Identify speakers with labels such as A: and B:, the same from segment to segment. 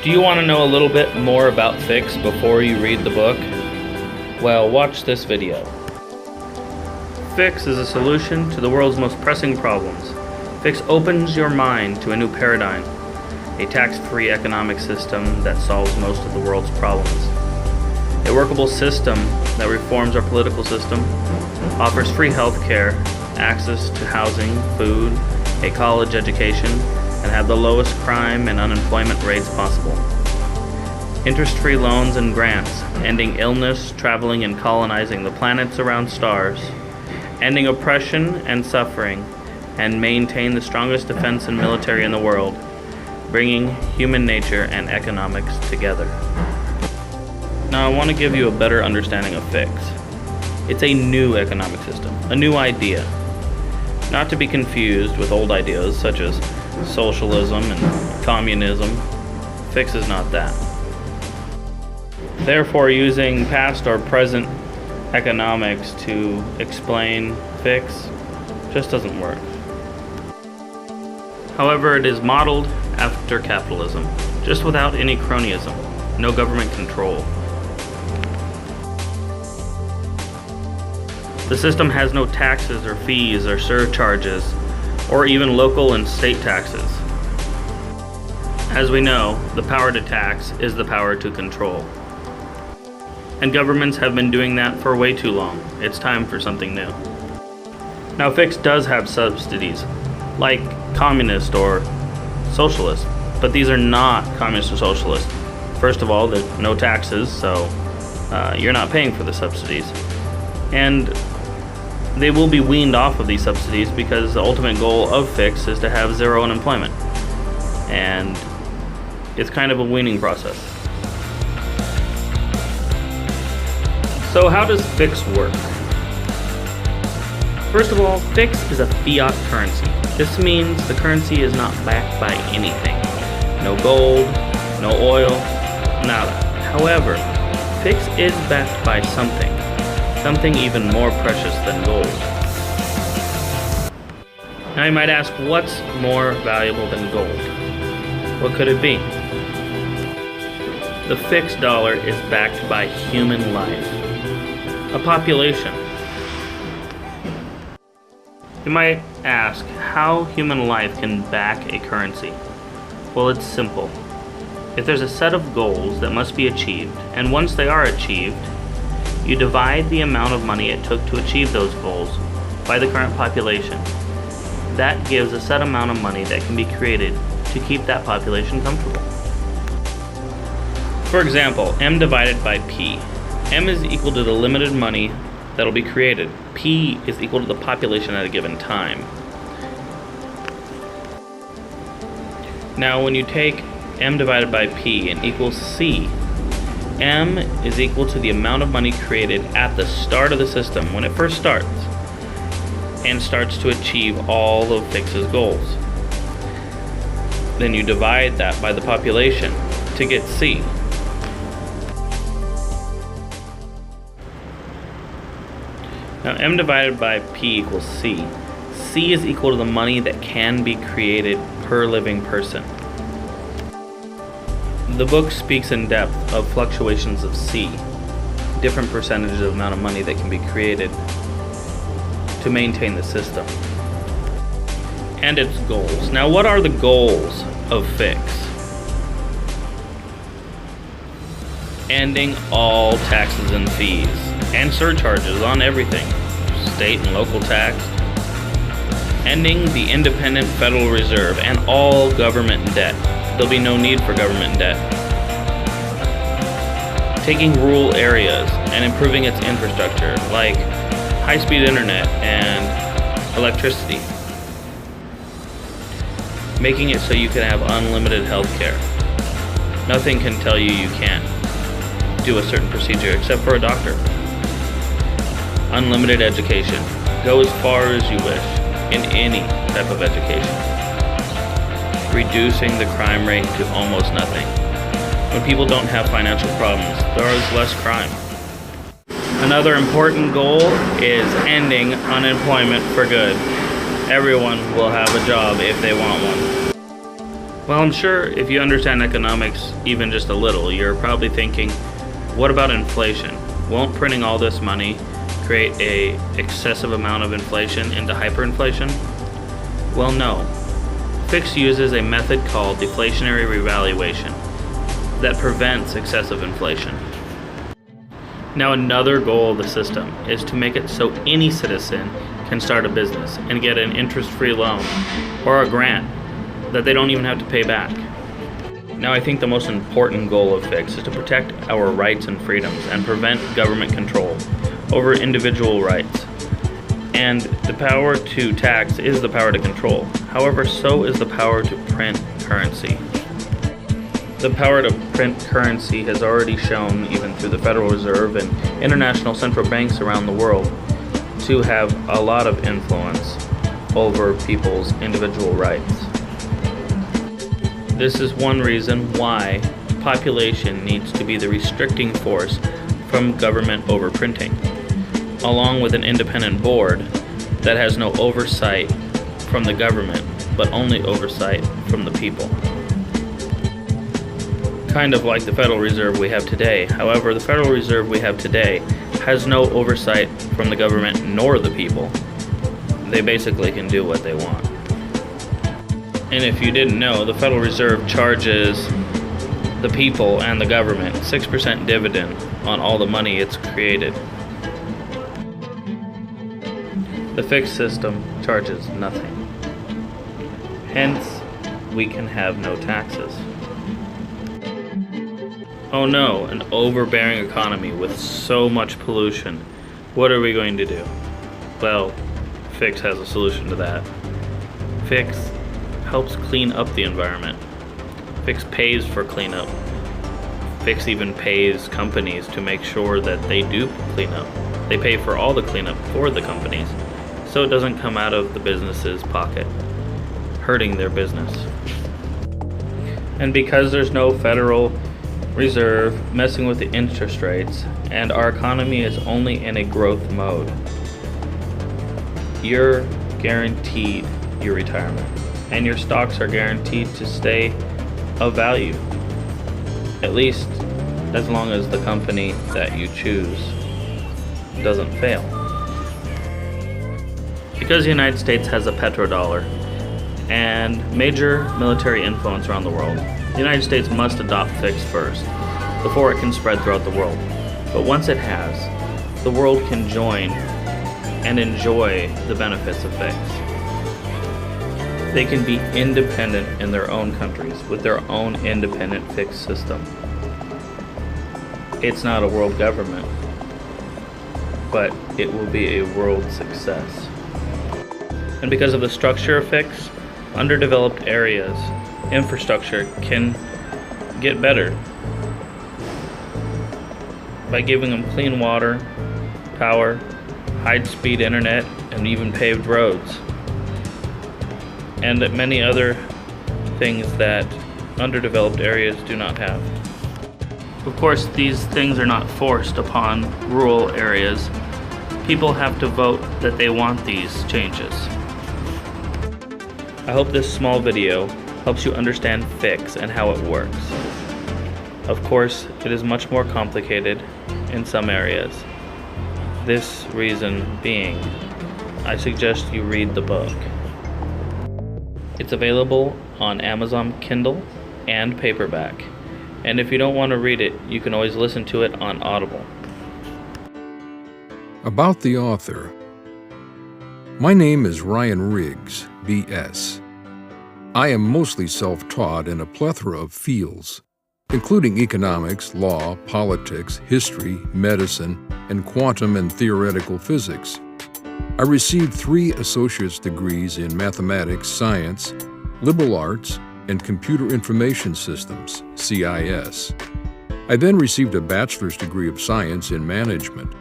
A: Do you want to know a little bit more about Fics before you read the book? Well, watch this video. Fics is a solution to the world's most pressing problems. Fics opens your mind to a new paradigm, a tax-free economic system that solves most of the world's problems. A workable system that reforms our political system, offers free health care, access to housing, food, a college education, and have the lowest crime and unemployment rates possible. Interest-free loans and grants, ending illness, traveling and colonizing the planets around stars, ending oppression and suffering, and maintain the strongest defense and military in the world, bringing human nature and economics together. Now I want to give you a better understanding of Fics. It's a new economic system, a new idea, not to be confused with old ideas such as socialism and communism. Fics is not that. Therefore, using past or present economics to explain Fics just doesn't work. However, it is modeled after capitalism, just without any cronyism, no government control. The system has no taxes or fees or surcharges, or even local and state taxes. As we know, the power to tax is the power to control. And governments have been doing that for way too long. It's time for something new. Now, Fics does have subsidies, like communist or socialist, but these are not communist or socialist. First of all, there's no taxes, so you're not paying for the subsidies. And they will be weaned off of these subsidies because the ultimate goal of Fics is to have zero unemployment. And it's kind of a weaning process. So how does Fics work? First of all, Fics is a fiat currency. This means the currency is not backed by anything. No gold, no oil, nada. However, Fics is backed by something even more precious than gold. Now you might ask, what's more valuable than gold? What could it be? The Fics dollar is backed by human life, a population. You might ask how human life can back a currency. Well, it's simple. If there's a set of goals that must be achieved, and once they are achieved, you divide the amount of money it took to achieve those goals by the current population. That gives a set amount of money that can be created to keep that population comfortable. For example, M divided by P. M is equal to the limited money that will be created. P is equal to the population at a given time. Now when you take M divided by P and equals C, M is equal to the amount of money created at the start of the system, when it first starts, and starts to achieve all of Fics' goals. Then you divide that by the population to get C. Now M divided by P equals C. C is equal to the money that can be created per living person. The book speaks in depth of fluctuations of C, different percentages of amount of money that can be created to maintain the system, and its goals. Now, what are the goals of Fics? Ending all taxes and fees and surcharges on everything, state and local tax. Ending the independent Federal Reserve and all government debt. There'll be no need for government debt. Taking rural areas and improving its infrastructure, like high-speed internet and electricity. Making it so you can have unlimited health care. Nothing can tell you you can't do a certain procedure except for a doctor. Unlimited education. Go as far as you wish in any type of education. Reducing the crime rate to almost nothing. When people don't have financial problems, there is less crime. Another important goal is ending unemployment for good. Everyone will have a job if they want one. Well, I'm sure if you understand economics even just a little, you're probably thinking, what about inflation? Won't printing all this money create a excessive amount of inflation into hyperinflation? Well, no. Fics uses a method called deflationary revaluation that prevents excessive inflation. Now, another goal of the system is to make it so any citizen can start a business and get an interest-free loan or a grant that they don't even have to pay back. Now, I think the most important goal of Fics is to protect our rights and freedoms and prevent government control over individual rights. And the power to tax is the power to control. However, so is the power to print currency. The power to print currency has already shown, even through the Federal Reserve and international central banks around the world, to have a lot of influence over people's individual rights. This is one reason why population needs to be the restricting force from government overprinting, along with an independent board that has no oversight from the government, but only oversight from the people. Kind of like the Federal Reserve we have today. However, the Federal Reserve we have today has no oversight from the government nor the people. They basically can do what they want. And if you didn't know, the Federal Reserve charges the people and the government 6% dividend on all the money it's created. The Fics system charges nothing. Hence, we can have no taxes. Oh no, an overbearing economy with so much pollution. What are we going to do? Well, Fics has a solution to that. Fics helps clean up the environment. Fics pays for cleanup. Fics even pays companies to make sure that they do clean up. They pay for all the cleanup for the companies, so it doesn't come out of the business's pocket, hurting their business. And because there's no Federal Reserve messing with the interest rates, and our economy is only in a growth mode, you're guaranteed your retirement, and your stocks are guaranteed to stay of value, at least as long as the company that you choose doesn't fail. Because the United States has a petrodollar and major military influence around the world, the United States must adopt Fics first, before it can spread throughout the world. But once it has, the world can join and enjoy the benefits of Fics. They can be independent in their own countries with their own independent Fics system. It's not a world government, but it will be a world success. And because of the structure of Fics, underdeveloped areas, infrastructure can get better by giving them clean water, power, high-speed internet, and even paved roads, and many other things that underdeveloped areas do not have. Of course, these things are not forced upon rural areas. People have to vote that they want these changes. I hope this small video helps you understand Fics and how it works. Of course, it is much more complicated in some areas. This reason being, I suggest you read the book. It's available on Amazon Kindle and paperback. And if you don't want to read it, you can always listen to it on Audible.
B: About the author. My name is Ryan Riggs, B.S. I am mostly self-taught in a plethora of fields, including economics, law, politics, history, medicine, and quantum and theoretical physics. I received 3 associate's degrees in mathematics, science, liberal arts, and computer information systems, CIS. I then received a bachelor's degree of science in management.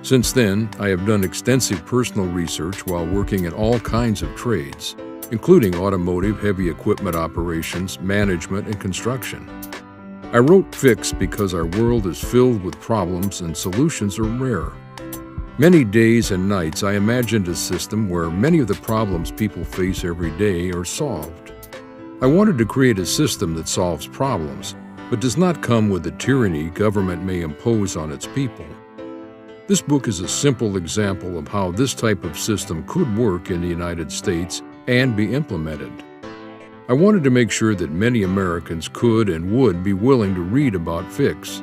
B: Since then, I have done extensive personal research while working in all kinds of trades, including automotive, heavy equipment operations, management, and construction. I wrote Fics because our world is filled with problems and solutions are rare. Many days and nights I imagined a system where many of the problems people face every day are solved. I wanted to create a system that solves problems, but does not come with the tyranny government may impose on its people. This book is a simple example of how this type of system could work in the United States and be implemented. I wanted to make sure that many Americans could and would be willing to read about Fics.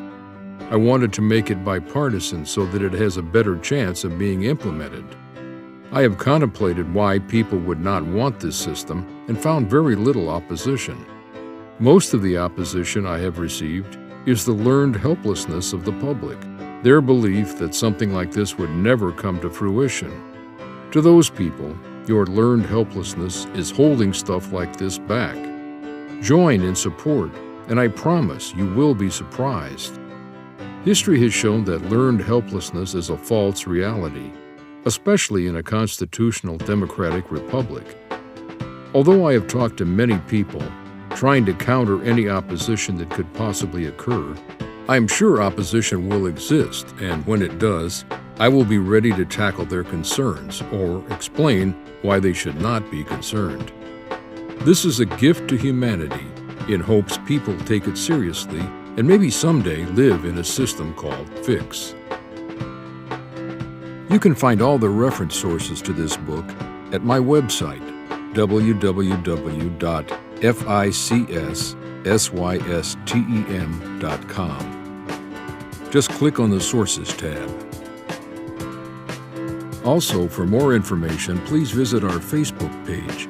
B: I wanted to make it bipartisan so that it has a better chance of being implemented. I have contemplated why people would not want this system and found very little opposition. Most of the opposition I have received is the learned helplessness of the public, their belief that something like this would never come to fruition. To those people, your learned helplessness is holding stuff like this back. Join in support, and I promise you will be surprised. History has shown that learned helplessness is a false reality, especially in a constitutional democratic republic. Although I have talked to many people, trying to counter any opposition that could possibly occur, I am sure opposition will exist, and when it does, I will be ready to tackle their concerns or explain why they should not be concerned. This is a gift to humanity in hopes people take it seriously and maybe someday live in a system called Fics. You can find all the reference sources to this book at my website, www.ficsystem.com. Just click on the Sources tab. Also, for more information, please visit our Facebook page.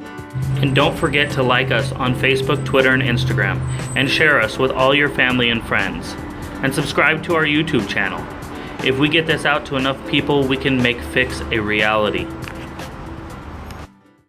A: And don't forget to like us on Facebook, Twitter, and Instagram, and share us with all your family and friends. And subscribe to our YouTube channel. If we get this out to enough people, we can make Fics a reality.